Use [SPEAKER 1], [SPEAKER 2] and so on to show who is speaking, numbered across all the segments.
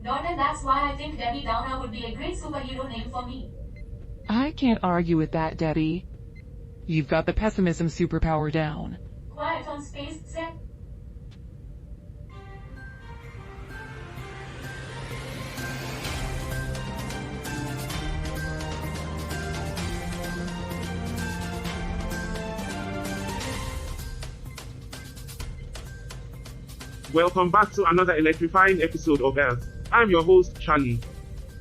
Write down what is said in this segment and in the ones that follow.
[SPEAKER 1] Norton, that's why I think Debbie Downer would be a great superhero name for me.
[SPEAKER 2] I can't argue with that, Debbie. You've got the pessimism superpower down.
[SPEAKER 1] Quiet on space, set.
[SPEAKER 3] Welcome back to another electrifying episode of Earth. I'm your host, Charlie.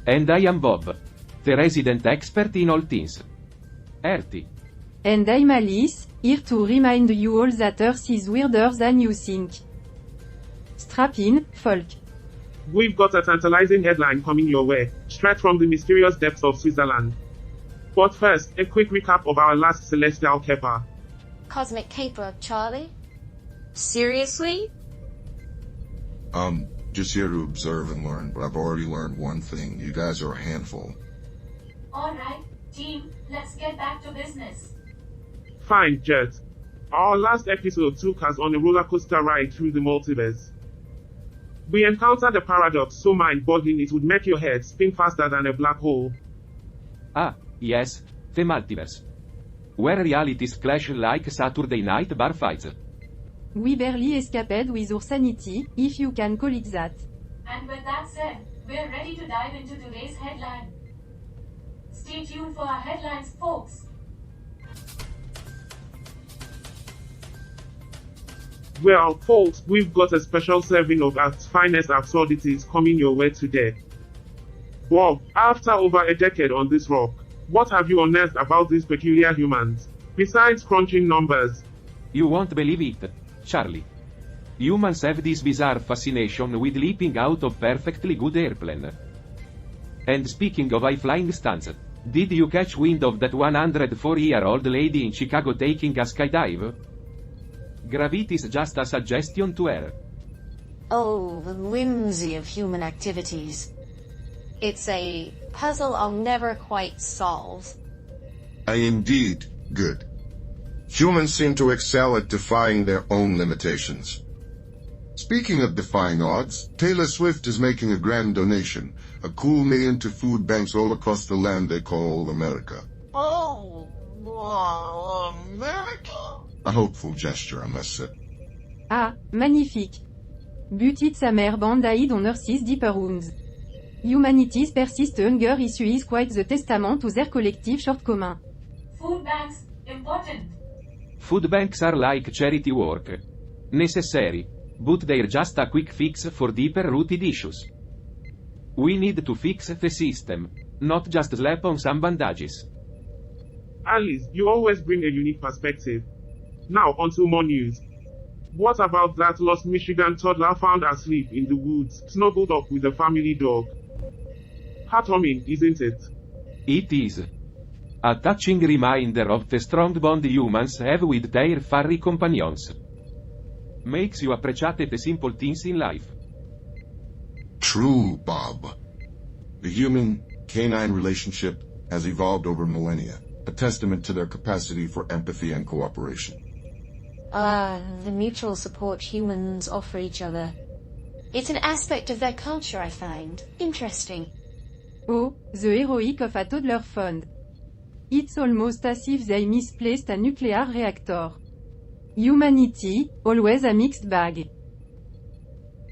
[SPEAKER 4] And I am Bob, the resident expert in all things earthy.
[SPEAKER 5] And I'm Alice, here to remind you all that Earth is weirder than you think. Strap in, folk.
[SPEAKER 3] We've got a tantalizing headline coming your way, straight from the mysterious depths of Switzerland. But first, a quick recap of our last celestial caper.
[SPEAKER 6] Cosmic caper, Charlie? Seriously?
[SPEAKER 7] Just here to observe and learn, but I've already learned one thing. You guys are a handful.
[SPEAKER 1] Alright, team, let's get back to business.
[SPEAKER 3] Fine, Jet. Our last episode took us on a roller coaster ride through the multiverse. We encountered a paradox so mind-boggling it would make your head spin faster than a black hole.
[SPEAKER 4] Ah, yes, the multiverse. Where realities clash like Saturday night bar fights.
[SPEAKER 5] We barely escaped with our sanity, if you can call it that.
[SPEAKER 1] And with that said, we're ready to dive into today's headline. Stay tuned for our headlines, folks.
[SPEAKER 3] Well, folks, we've got a special serving of Earth's finest absurdities coming your way today. Bob, after over a decade on this rock, what have you unearthed about these peculiar humans, besides crunching numbers?
[SPEAKER 4] You won't believe it, Charlie. Humans have this bizarre fascination with leaping out of perfectly good airplane. And speaking of high-flying stunts, did you catch wind of that 104-year-old lady in Chicago taking a skydive? Gravity's just a suggestion to her.
[SPEAKER 6] Oh, the whimsy of human activities. It's a puzzle I'll never quite solve.
[SPEAKER 7] Indeed, good. Humans seem to excel at defying their own limitations. Speaking of defying odds, Taylor Swift is making a grand donation, a cool million to food banks all across the land they call America.
[SPEAKER 8] Oh, America.
[SPEAKER 7] A hopeful gesture, I must say.
[SPEAKER 5] Ah, magnifique. Butit sa mère bande died on Earth's deeper wounds. Humanity's persist hunger issue is quite the testament to their collective shortcomings.
[SPEAKER 1] Food banks, important.
[SPEAKER 4] Food banks are like charity work. Necessary, but they're just a quick fix for deeper-rooted issues. We need to fix the system, not just slap on some bandages.
[SPEAKER 3] Alice, you always bring a unique perspective. Now, onto more news. What about that lost Michigan toddler found asleep in the woods, snuggled up with a family dog? Heartwarming, isn't it?
[SPEAKER 4] It is. A touching reminder of the strong bond humans have with their furry companions. Makes you appreciate the simple things in life.
[SPEAKER 7] True, Bob. The human-canine relationship has evolved over millennia, a testament to their capacity for empathy and cooperation.
[SPEAKER 6] The mutual support humans offer each other. It's an aspect of their culture I find interesting.
[SPEAKER 5] Oh, the heroic of a toddler found. It's almost as if they misplaced a nuclear reactor. Humanity, always a mixed bag.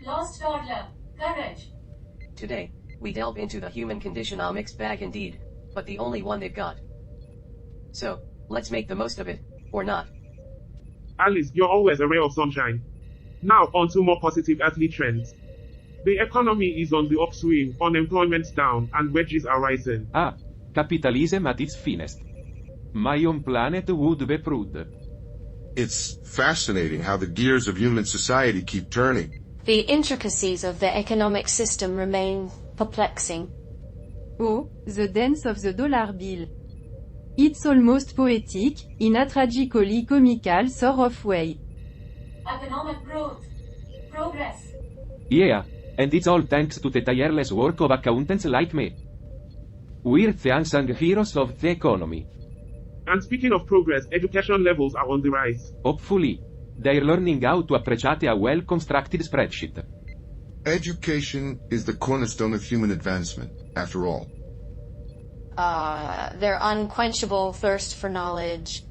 [SPEAKER 1] Lost toddler, courage.
[SPEAKER 9] Today, we delve into the human condition, a mixed bag indeed, but the only one they've got. So, let's make the most of it, or not.
[SPEAKER 3] Alice, you're always a ray of sunshine. Now, on to more positive earthly trends. The economy is on the upswing, unemployment's down, and wages are rising.
[SPEAKER 4] Ah, capitalism at its finest. My own planet would be proud.
[SPEAKER 7] It's fascinating how the gears of human society keep turning.
[SPEAKER 6] The intricacies of the economic system remain perplexing.
[SPEAKER 5] Oh, the dance of the dollar bill. It's almost poetic, in a tragically comical sort of way.
[SPEAKER 1] Economic growth. Progress.
[SPEAKER 4] Yeah, and it's all thanks to the tireless work of accountants like me. We're the unsung heroes of the economy.
[SPEAKER 3] And speaking of progress, education levels are on the rise.
[SPEAKER 4] Hopefully, they're learning how to appreciate a well-constructed spreadsheet.
[SPEAKER 7] Education is the cornerstone of human advancement, after all.
[SPEAKER 6] Their unquenchable thirst for knowledge.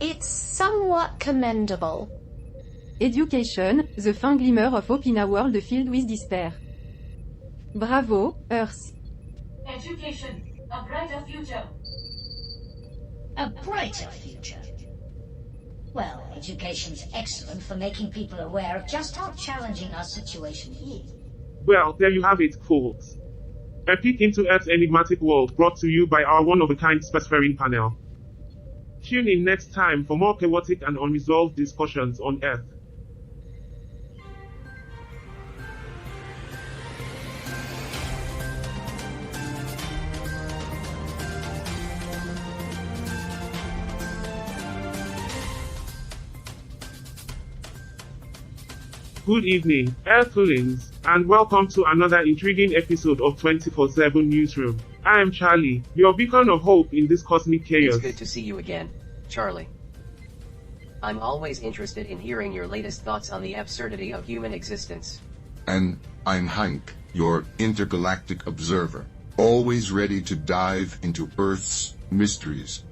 [SPEAKER 6] It's somewhat commendable.
[SPEAKER 5] Education, the fin glimmer of hope in a world filled with despair. Bravo, Earth.
[SPEAKER 1] Education, a brighter future.
[SPEAKER 8] A brighter future. Well, education's excellent for making people aware of just how challenging our situation is.
[SPEAKER 3] Well, there you have it, folks. A peek into Earth's enigmatic world brought to you by our one-of-a-kind spacefaring panel. Tune in next time for more chaotic and unresolved discussions on Earth. Good evening, Earthlings, and welcome to another intriguing episode of 24/7 Newsroom. I am Charlie, your beacon of hope in this cosmic chaos.
[SPEAKER 9] It's good to see you again, Charlie. I'm always interested in hearing your latest thoughts on the absurdity of human existence.
[SPEAKER 7] And I'm Hank, your intergalactic observer, always ready to dive into Earth's mysteries.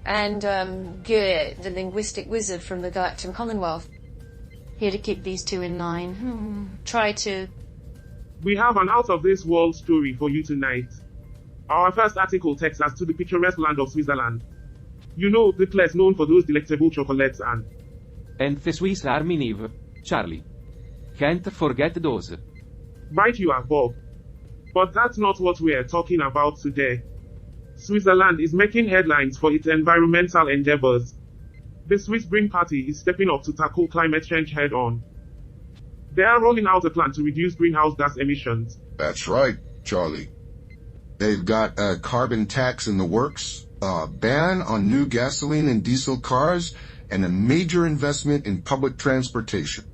[SPEAKER 6] And, Good, the linguistic wizard from the Galactic Commonwealth. Here to keep these two in line. Try to...
[SPEAKER 3] We have an out-of-this-world story for you tonight. Our first article takes us to the picturesque land of Switzerland. You know, the place known for those delectable chocolates
[SPEAKER 4] And the Swiss Army knife, Charlie. Can't forget those.
[SPEAKER 3] Right you are, Bob. But that's not what we're talking about today. Switzerland is making headlines for its environmental endeavors. The Swiss Green Party is stepping up to tackle climate change head-on. They are rolling out a plan to reduce greenhouse gas emissions.
[SPEAKER 7] That's right, Charlie. They've got a carbon tax in the works, a ban on new gasoline and diesel cars, and a major investment in public transportation.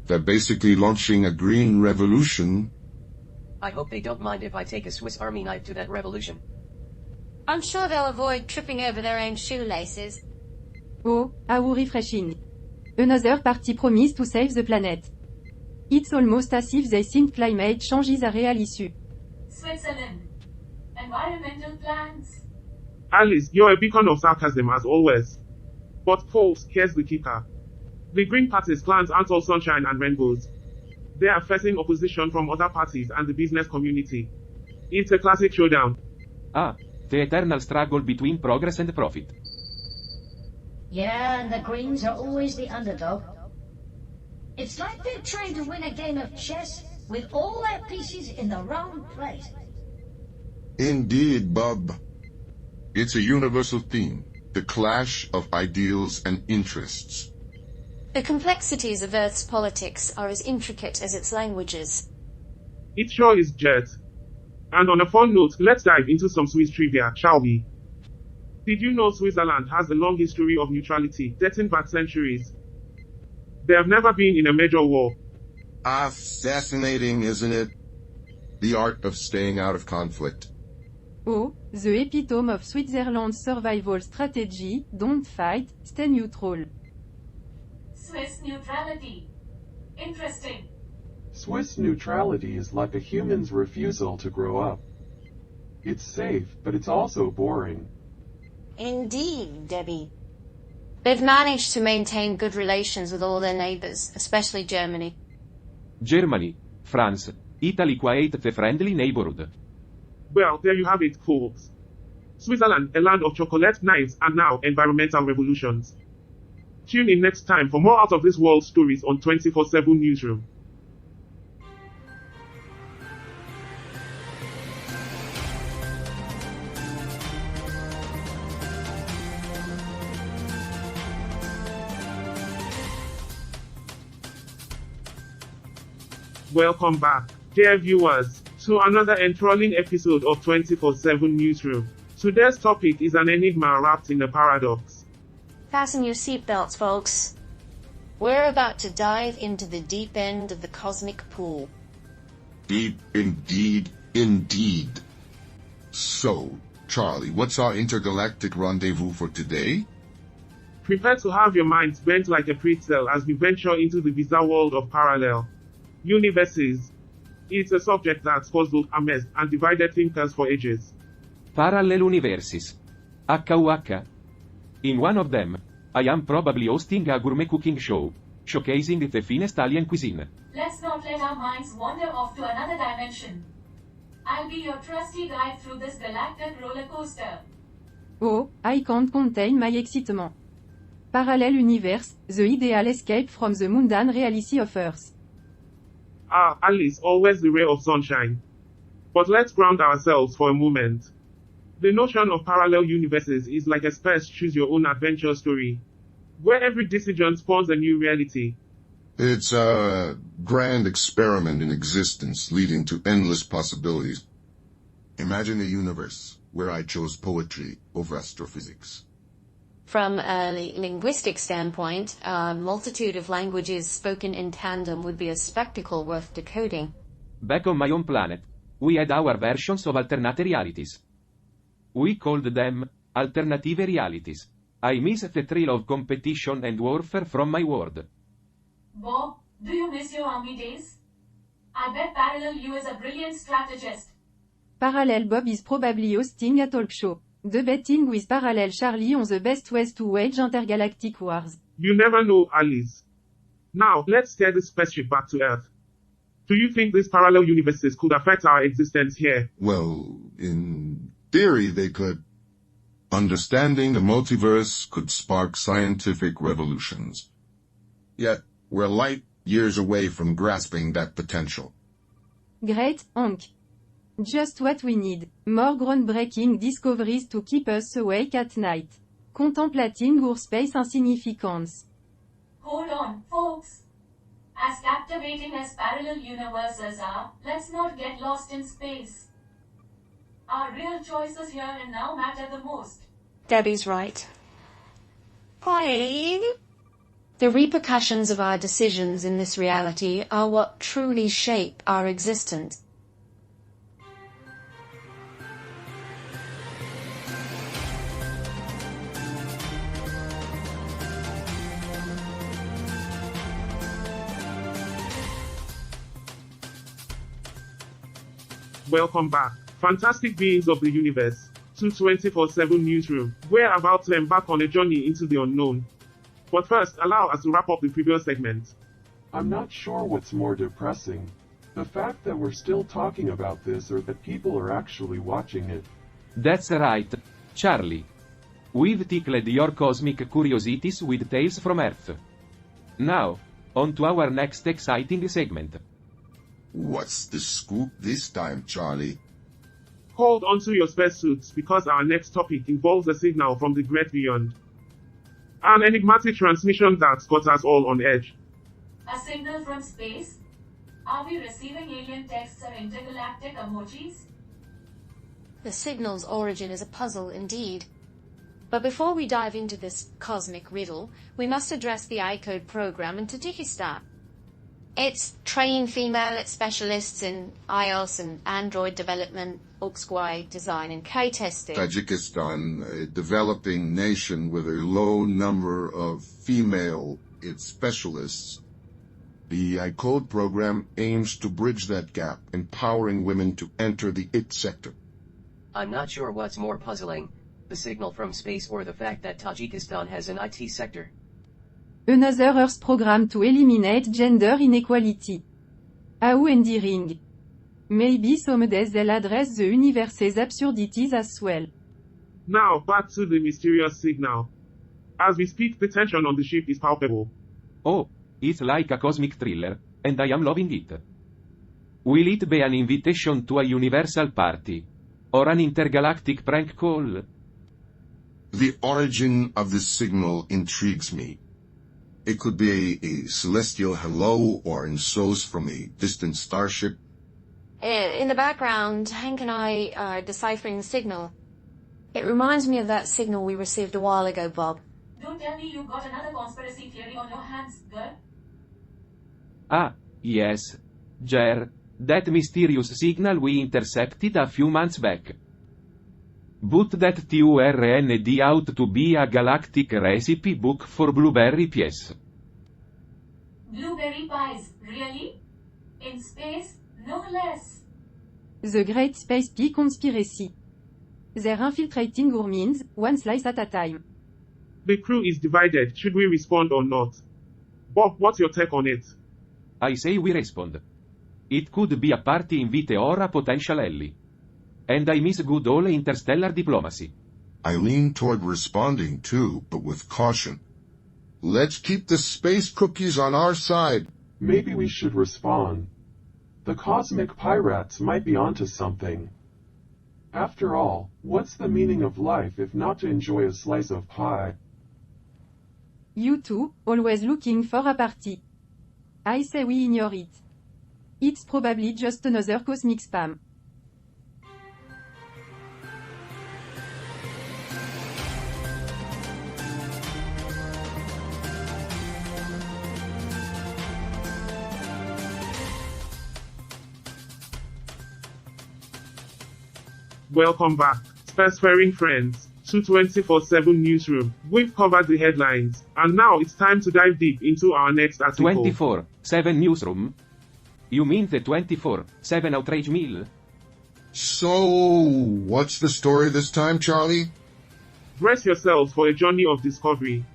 [SPEAKER 7] They're basically launching a green revolution.
[SPEAKER 9] I hope they don't mind if I take a Swiss Army knife to that revolution.
[SPEAKER 6] I'm sure they'll avoid tripping over their own shoelaces.
[SPEAKER 5] Oh, how refreshing. Another party promised to save the planet. It's almost as if they think climate change is a real issue.
[SPEAKER 1] Switzerland. Environmental plans.
[SPEAKER 3] Alice, you're a beacon of sarcasm as always. But folks, here's the kicker. The Green Party's plans aren't all sunshine and rainbows. They are facing opposition from other parties and the business community. It's a classic showdown.
[SPEAKER 4] Ah, the eternal struggle between progress and profit.
[SPEAKER 8] Yeah, and the Greens are always the underdog. It's like they're trying to win a game of chess with all their pieces in the wrong place.
[SPEAKER 7] Indeed, Bub. It's a universal theme, the clash of ideals and interests.
[SPEAKER 6] The complexities of Earth's politics are as intricate as its languages.
[SPEAKER 3] It sure is, Jet. And on a fun note, let's dive into some Swiss trivia, shall we? Did you know Switzerland has a long history of neutrality, dating back centuries? They have never been in a major war.
[SPEAKER 7] Ah, fascinating, isn't it? The art of staying out of conflict.
[SPEAKER 5] Oh, the epitome of Switzerland's survival strategy, don't fight, stay neutral.
[SPEAKER 1] Swiss neutrality. Interesting.
[SPEAKER 10] Swiss neutrality is like a human's refusal to grow up. It's safe, but it's also boring.
[SPEAKER 6] Indeed, Debbie. They've managed to maintain good relations with all their neighbors, especially Germany.
[SPEAKER 4] Germany, France, Italy quite the friendly neighborhood.
[SPEAKER 3] Well, there you have it, folks. Switzerland, a land of chocolate, knives, and now environmental revolutions. Tune in next time for more out-of-this-world stories on 24/7 Newsroom. Welcome back, dear viewers, to another enthralling episode of 24/7 Newsroom. Today's topic is an enigma wrapped in a paradox.
[SPEAKER 6] Fasten your seatbelts, folks. We're about to dive into the deep end of the cosmic pool.
[SPEAKER 7] Deep indeed, indeed. So, Charlie, what's our intergalactic rendezvous for today?
[SPEAKER 3] Prepare to have your minds bent like a pretzel as we venture into the bizarre world of parallel. Universes. It's a subject that's puzzled, amazed, and divided thinkers for ages.
[SPEAKER 4] Parallel universes. HUH. In one of them, I am probably hosting a gourmet cooking show, showcasing the finest alien cuisine.
[SPEAKER 1] Let's not let our minds wander off to another dimension. I'll be your trusty guide through this galactic roller coaster.
[SPEAKER 5] Oh, I can't contain my excitement. Parallel universe, the ideal escape from the mundane reality of Earth.
[SPEAKER 3] Ah, Alice, always the ray of sunshine. But let's ground ourselves for a moment. The notion of parallel universes is like a space choose-your-own adventure story, where every decision spawns a new reality.
[SPEAKER 7] It's a grand experiment in existence leading to endless possibilities. Imagine a universe where I chose poetry over astrophysics.
[SPEAKER 6] From a linguistic standpoint, a multitude of languages spoken in tandem would be a spectacle worth decoding.
[SPEAKER 4] Back on my own planet, we had our versions of alternate realities. We called them alternative realities. I miss the thrill of competition and warfare from my world.
[SPEAKER 1] Bob, do you miss your army days? I bet Parallel U is a brilliant strategist.
[SPEAKER 5] Parallel Bob is probably hosting a talk show. Debating with Parallel Charlie on the best ways to wage intergalactic wars.
[SPEAKER 3] You never know, Alice. Now, let's steer this spaceship back to Earth. Do you think these parallel universes could affect our existence here?
[SPEAKER 7] Well, in theory they could. Understanding the multiverse could spark scientific revolutions. Yet, we're light years away from grasping that potential.
[SPEAKER 5] Great, Hank. Just what we need. More groundbreaking discoveries to keep us awake at night. Contemplating our space insignificance.
[SPEAKER 1] Hold on, folks. As captivating as parallel universes are, let's not get lost in space. Our real choices here and now matter the most.
[SPEAKER 6] Debbie's right. The repercussions of our decisions in this reality are what truly shape our existence.
[SPEAKER 3] Welcome back, fantastic beings of the universe, to 24/7 Newsroom. We're about to embark on a journey into the unknown. But first, allow us to wrap up the previous segment.
[SPEAKER 10] I'm not sure what's more depressing. The fact that we're still talking about this or that people are actually watching it.
[SPEAKER 4] That's right, Charlie. We've tickled your cosmic curiosities with tales from Earth. Now, on to our next exciting segment.
[SPEAKER 7] What's the scoop this time, Charlie?
[SPEAKER 3] Hold onto your spacesuits because our next topic involves a signal from the great beyond. An enigmatic transmission that's got us all on edge.
[SPEAKER 1] A signal from space? Are we receiving alien texts or intergalactic emojis?
[SPEAKER 6] The signal's origin is a puzzle indeed. But before we dive into this cosmic riddle, we must address the iCode program in Tajikistan. It's trained female specialists in iOS and Android development, UX/UI design and K-testing.
[SPEAKER 7] Tajikistan, a developing nation with a low number of female specialists. The iCode program aims to bridge that gap, empowering women to enter the IT sector.
[SPEAKER 9] I'm not sure what's more puzzling, the signal from space or the fact that Tajikistan has an IT sector.
[SPEAKER 5] Another Earth program to eliminate gender inequality. How endearing. Maybe someday they'll address the universe's absurdities as well.
[SPEAKER 3] Now, back to the mysterious signal. As we speak, the tension on the ship is palpable.
[SPEAKER 4] Oh, it's like a cosmic thriller, and I am loving it. Will it be an invitation to a universal party? Or an intergalactic prank call?
[SPEAKER 7] The origin of this signal intrigues me. It could be a celestial hello or an SOS from a distant starship.
[SPEAKER 6] In the background, Hank and I are deciphering the signal. It reminds me of that signal we received a while ago, Bob.
[SPEAKER 1] Don't tell me you've got another conspiracy theory on your hands, girl.
[SPEAKER 4] Ah, yes. Jer, that mysterious signal we intercepted a few months back. But that turned out to be a galactic recipe book for blueberry pies.
[SPEAKER 1] Blueberry pies, really? In space, no less.
[SPEAKER 5] The Great Space Pea Conspiracy. They're infiltrating our minds, one slice at a time.
[SPEAKER 3] The crew is divided. Should we respond or not? Bob, what's your take on it?
[SPEAKER 4] I say we respond. It could be a party invite or a potential ally. And I miss good old interstellar diplomacy.
[SPEAKER 7] I lean toward responding too, but with caution. Let's keep the space cookies on our side.
[SPEAKER 10] Maybe we should respond. The cosmic pirates might be onto something. After all, what's the meaning of life if not to enjoy a slice of pie?
[SPEAKER 5] You two, always looking for a party. I say we ignore it. It's probably just another cosmic spam.
[SPEAKER 3] Welcome back, spacefaring friends, to 24/7 Newsroom. We've covered the headlines, and now it's time to dive deep into our next article.
[SPEAKER 4] 24/7 Newsroom? You mean the 24/7 outrage meal?
[SPEAKER 7] So, what's the story this time, Charlie?
[SPEAKER 3] Brace yourselves for a journey of discovery.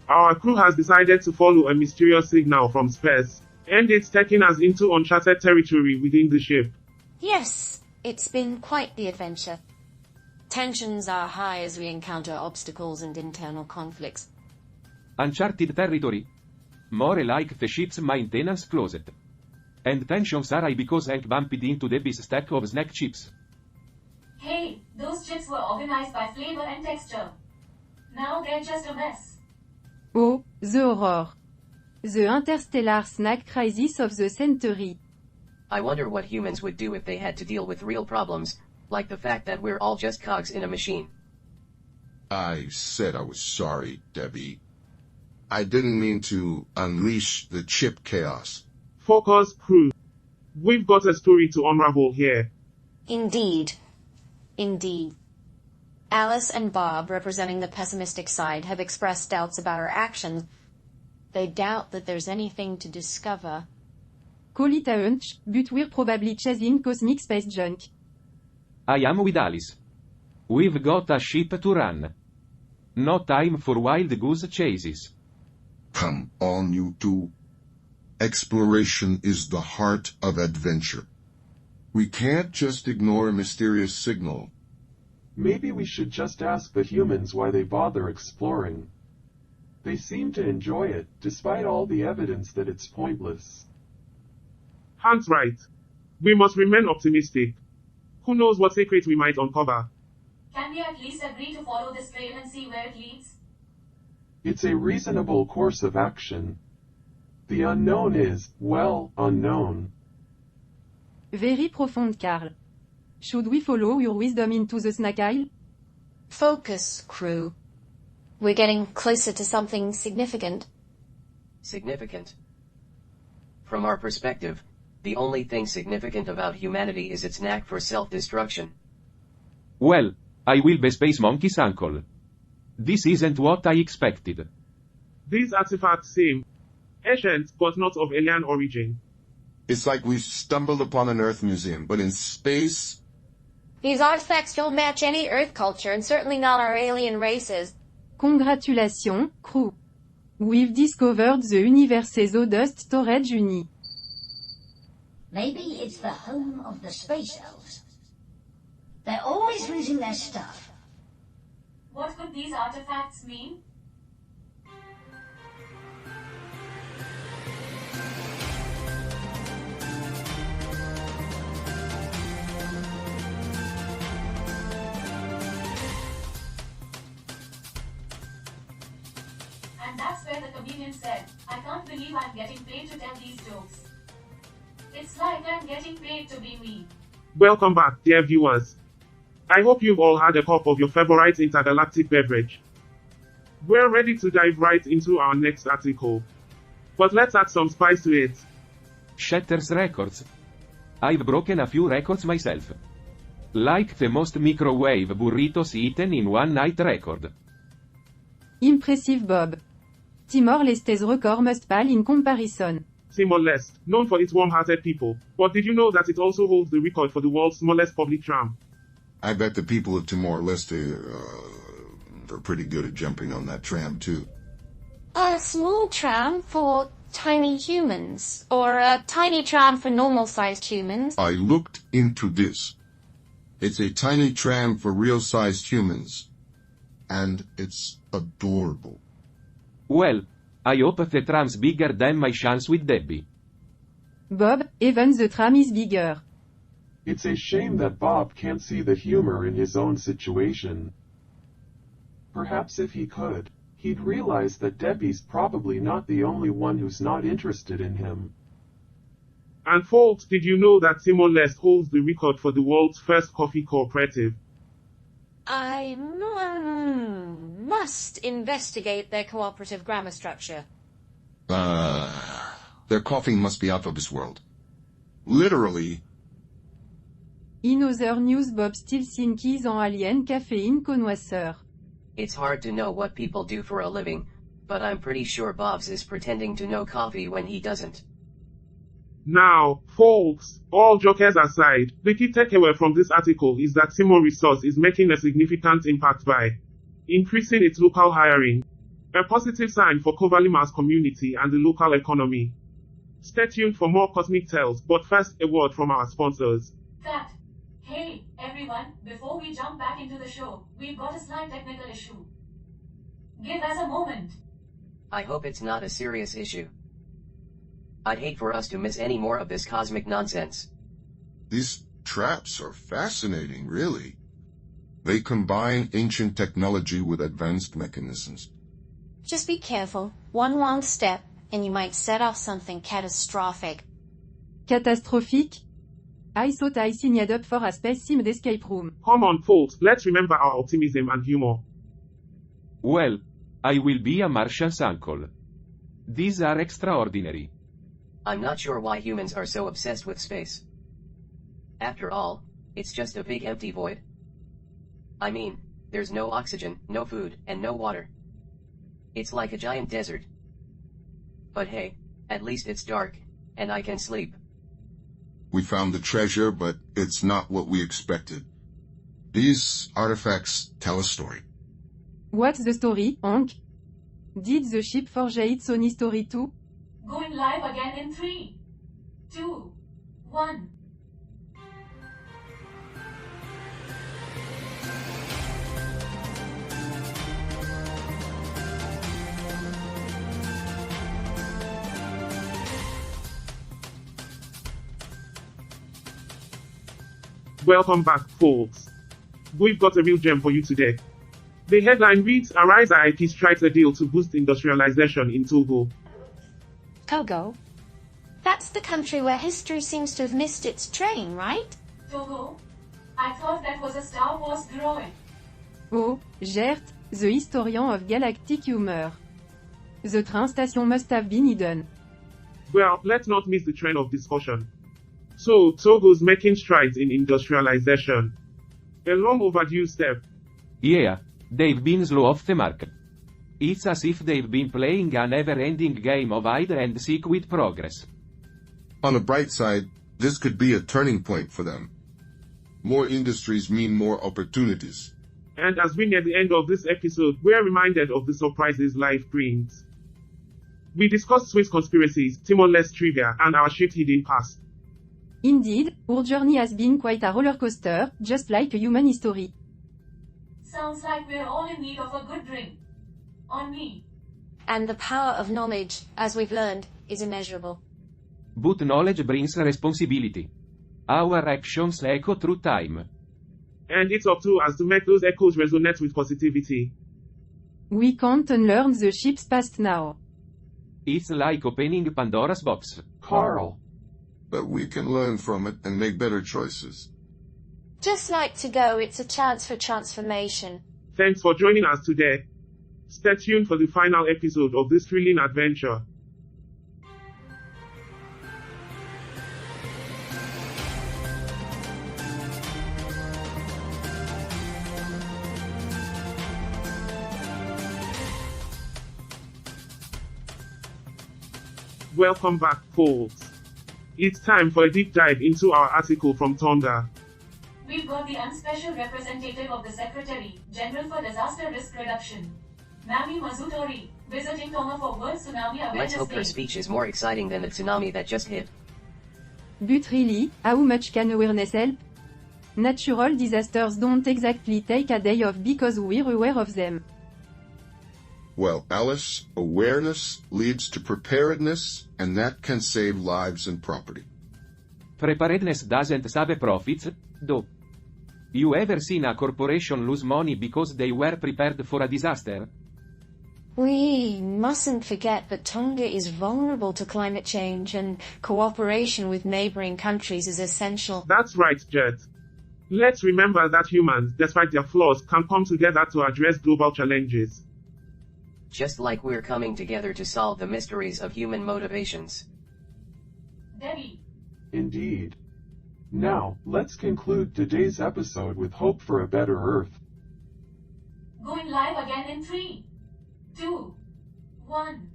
[SPEAKER 3] Our crew has decided to follow a mysterious signal from space, and it's taking us into uncharted territory within the ship.
[SPEAKER 6] Yes, it's been quite the adventure. Tensions are high as we encounter obstacles and internal conflicts.
[SPEAKER 4] Uncharted territory? More like the ship's maintenance closet. And tensions are high because Hank bumped into Debbie's stack of snack chips.
[SPEAKER 1] Hey, those chips were organized by flavor and texture. Now they're just a mess.
[SPEAKER 5] Oh, the horror. The interstellar snack crisis of the century.
[SPEAKER 9] I wonder what humans would do if they had to deal with real problems, like the fact that we're all just cogs in a machine.
[SPEAKER 7] I said I was sorry, Debbie. I didn't mean to unleash the chip chaos.
[SPEAKER 3] Focus, crew. We've got a story to unravel here.
[SPEAKER 6] Indeed. Indeed. Alice and Bob, representing the pessimistic side, have expressed doubts about our actions. They doubt that there's anything to discover.
[SPEAKER 5] Call it a hunch, but we're probably chasing cosmic space junk.
[SPEAKER 4] I am with Alice. We've got a ship to run. No time for wild goose chases.
[SPEAKER 7] Come on, you two. Exploration is the heart of adventure. We can't just ignore a mysterious signal.
[SPEAKER 10] Maybe we should just ask the humans why they bother exploring. They seem to enjoy it, despite all the evidence that it's pointless.
[SPEAKER 3] Hank's right. We must remain optimistic. Who knows what secret we might uncover?
[SPEAKER 1] Can we at least agree to follow this trail and see where it leads?
[SPEAKER 10] It's a reasonable course of action. The unknown is, well, unknown.
[SPEAKER 5] Very profound, Carl. Should we follow your wisdom into the snack aisle?
[SPEAKER 6] Focus, crew. We're getting closer to something significant.
[SPEAKER 9] Significant. From our perspective, the only thing significant about humanity is its knack for self-destruction.
[SPEAKER 4] Well, I will be Space Monkey's uncle. This isn't what I expected.
[SPEAKER 3] These artifacts seem ancient, but not of alien origin.
[SPEAKER 7] It's like we've stumbled upon an Earth museum, but in space.
[SPEAKER 6] These artifacts don't match any Earth culture, and certainly not our alien races.
[SPEAKER 5] Congratulations, crew. We've discovered the universe's oldest storage unit.
[SPEAKER 8] Maybe it's the home of the space elves. They're always losing their stuff.
[SPEAKER 1] What could these artifacts mean? And that's where the comedian said, I can't believe I'm getting paid to tell these jokes. It's like I'm getting paid to be me.
[SPEAKER 3] Welcome back, dear viewers. I hope you've all had a cup of your favorite intergalactic beverage. We're ready to dive right into our next article. But let's add some spice to it.
[SPEAKER 4] Shatters records. I've broken a few records myself. Like the most microwave burritos eaten in one night record.
[SPEAKER 5] Impressive, Bob. Timor Leste's record must pale in comparison.
[SPEAKER 3] Timor-Leste, known for its warm-hearted people. But did you know that it also holds the record for the world's smallest public tram?
[SPEAKER 7] I bet the people of Timor-Leste, they're pretty good at jumping on that tram, too.
[SPEAKER 6] A small tram for tiny humans, or a tiny tram for normal-sized humans.
[SPEAKER 7] I looked into this. It's a tiny tram for real-sized humans. And it's adorable.
[SPEAKER 4] Well, I hope the tram's bigger than my chance with Debbie.
[SPEAKER 5] Bob, even the tram is bigger.
[SPEAKER 10] It's a shame that Bob can't see the humor in his own situation. Perhaps if he could, he'd realize that Debbie's probably not the only one who's not interested in him.
[SPEAKER 3] And folks, did you know that Timor-Leste holds the record for the world's first coffee cooperative?
[SPEAKER 6] I must investigate their cooperative grammar structure.
[SPEAKER 7] Their coffee must be out of this world. Literally.
[SPEAKER 5] In other news, Bob still thinks he's an alien caffeine connoisseur.
[SPEAKER 9] It's hard to know what people do for a living, but I'm pretty sure Bob's is pretending to know coffee when he doesn't.
[SPEAKER 3] Now, folks, all jokers aside, the key takeaway from this article is that Timor Resource is making a significant impact by increasing its local hiring, a positive sign for Kovalima's community and the local economy. Stay tuned for more Cosmic Tales, but first, a word from our sponsors.
[SPEAKER 1] Cut. Hey, everyone, before we jump back into the show, we've got a slight technical issue. Give us a moment.
[SPEAKER 9] I hope it's not a serious issue. I'd hate for us to miss any more of this cosmic nonsense.
[SPEAKER 7] These traps are fascinating, really. They combine ancient technology with advanced mechanisms.
[SPEAKER 6] Just be careful. One wrong step, and you might set off something catastrophic.
[SPEAKER 5] Catastrophique? I thought I signed up for a space sim escape room.
[SPEAKER 3] Come on, folks, let's remember our optimism and humor.
[SPEAKER 4] Well, I will be a Martian's uncle. These are extraordinary.
[SPEAKER 9] I'm not sure why humans are so obsessed with space. After all, it's just a big empty void. I mean, there's no oxygen, no food, and no water. It's like a giant desert. But hey, at least it's dark, and I can sleep.
[SPEAKER 7] We found the treasure, but it's not what we expected. These artifacts tell a story.
[SPEAKER 5] What's the story, Hank? Did the ship forge its own story too?
[SPEAKER 1] Going live again in 3, 2, 1.
[SPEAKER 3] Welcome back, folks. We've got a real gem for you today. The headline reads, Arisa IP strikes a deal to boost industrialization in Togo.
[SPEAKER 6] Togo? That's the country where history seems to have missed its train, right?
[SPEAKER 1] Togo? I thought that was a Star Wars droid.
[SPEAKER 5] Oh, Gert, the historian of galactic humor. The train station must have been hidden.
[SPEAKER 3] Well, let's not miss the trend of discussion. So, Togo's making strides in industrialization. A long overdue step.
[SPEAKER 4] Yeah, they've been slow off the mark. It's as if they've been playing a never-ending game of hide and seek with progress.
[SPEAKER 7] On the bright side, this could be a turning point for them. More industries mean more opportunities.
[SPEAKER 3] And as we near the end of this episode, we're reminded of the surprises life brings. We discussed Swiss conspiracies, Timor-Leste trivia, and our shit hidden past.
[SPEAKER 5] Indeed, our journey has been quite a roller coaster, just like a human history.
[SPEAKER 1] Sounds like we're all in need of a good drink. On me.
[SPEAKER 6] And the power of knowledge, as we've learned, is immeasurable.
[SPEAKER 4] But knowledge brings responsibility. Our actions echo through time.
[SPEAKER 3] And it's up to us to make those echoes resonate with positivity.
[SPEAKER 5] We can't unlearn the ship's past now.
[SPEAKER 4] It's like opening Pandora's box.
[SPEAKER 10] Carl.
[SPEAKER 7] But we can learn from it and make better choices.
[SPEAKER 6] Just like to go, it's a chance for transformation.
[SPEAKER 3] Thanks for joining us today. Stay tuned for the final episode of this thrilling adventure. Welcome back, folks. It's time for a deep dive into our article from Thunder.
[SPEAKER 1] We've got the unspecial representative of the Secretary General for Disaster Risk Reduction, Mami Mazutori, visiting Tonga for World Tsunami Awareness
[SPEAKER 9] Let's hope her
[SPEAKER 1] Day.
[SPEAKER 9] speech is more exciting than the tsunami that just hit.
[SPEAKER 5] But really, how much can awareness help? Natural disasters don't exactly take a day off because we're aware of them.
[SPEAKER 7] Well, Alice, awareness leads to preparedness, and that can save lives and property.
[SPEAKER 4] Preparedness doesn't save profits, though. You ever seen a corporation lose money because they were prepared for a disaster?
[SPEAKER 6] We mustn't forget that Tonga is vulnerable to climate change and cooperation with neighboring countries is essential.
[SPEAKER 3] That's right, Jet. Let's remember that humans, despite their flaws, can come together to address global challenges.
[SPEAKER 9] Just like we're coming together to solve the mysteries of human motivations.
[SPEAKER 1] Debbie.
[SPEAKER 10] Indeed. Now, let's conclude today's episode with hope for a better Earth.
[SPEAKER 1] Going live again in 3, 2, 1.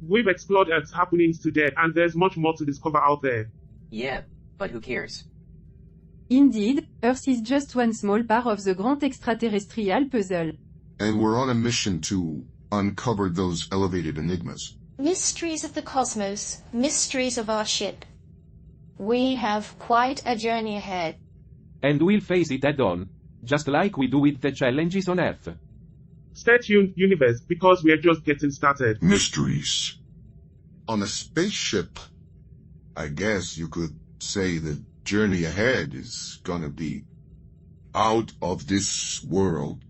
[SPEAKER 3] We've explored Earth's happenings today, and there's much more to discover out there.
[SPEAKER 9] Yeah, but who cares?
[SPEAKER 5] Indeed, Earth is just one small part of the grand extraterrestrial puzzle.
[SPEAKER 7] And we're on a mission to uncover those elevated enigmas.
[SPEAKER 6] Mysteries of the cosmos, mysteries of our ship. We have quite a journey ahead.
[SPEAKER 4] And we'll face it head on, just like we do with the challenges on Earth.
[SPEAKER 3] Stay tuned, universe, because we're just getting started.
[SPEAKER 7] Mysteries. On a spaceship, I guess you could say the journey ahead is gonna be out of this world.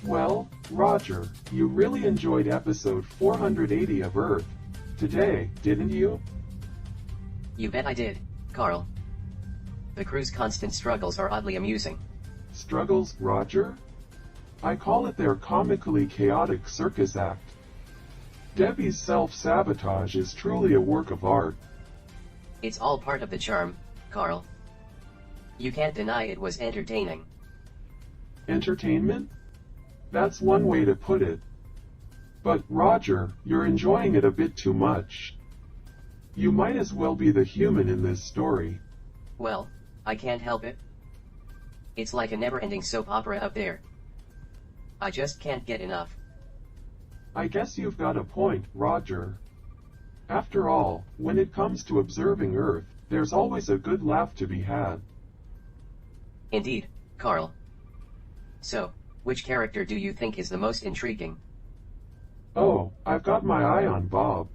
[SPEAKER 10] Well, Roger, you really enjoyed episode 480 of Earth today, didn't you?
[SPEAKER 9] You bet I did, Carl. The crew's constant struggles are oddly amusing.
[SPEAKER 10] Struggles, Roger? I call it their comically chaotic circus act. Debbie's self-sabotage is truly a work of art.
[SPEAKER 9] It's all part of the charm, Carl. You can't deny it was entertaining.
[SPEAKER 10] Entertainment? That's one way to put it. But, Roger, you're enjoying it a bit too much. You might as well be the human in this story.
[SPEAKER 9] Well, I can't help it. It's like a never-ending soap opera up there. I just can't get enough.
[SPEAKER 10] I guess you've got a point, Roger. After all, when it comes to observing Earth, there's always a good laugh to be had.
[SPEAKER 9] Indeed, Carl. So, which character do you think is the most intriguing?
[SPEAKER 10] Oh, I've got my eye on Bob.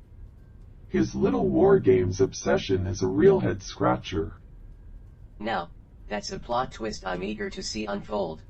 [SPEAKER 10] His little war games obsession is a real head-scratcher.
[SPEAKER 9] Now, that's a plot twist I'm eager to see unfold.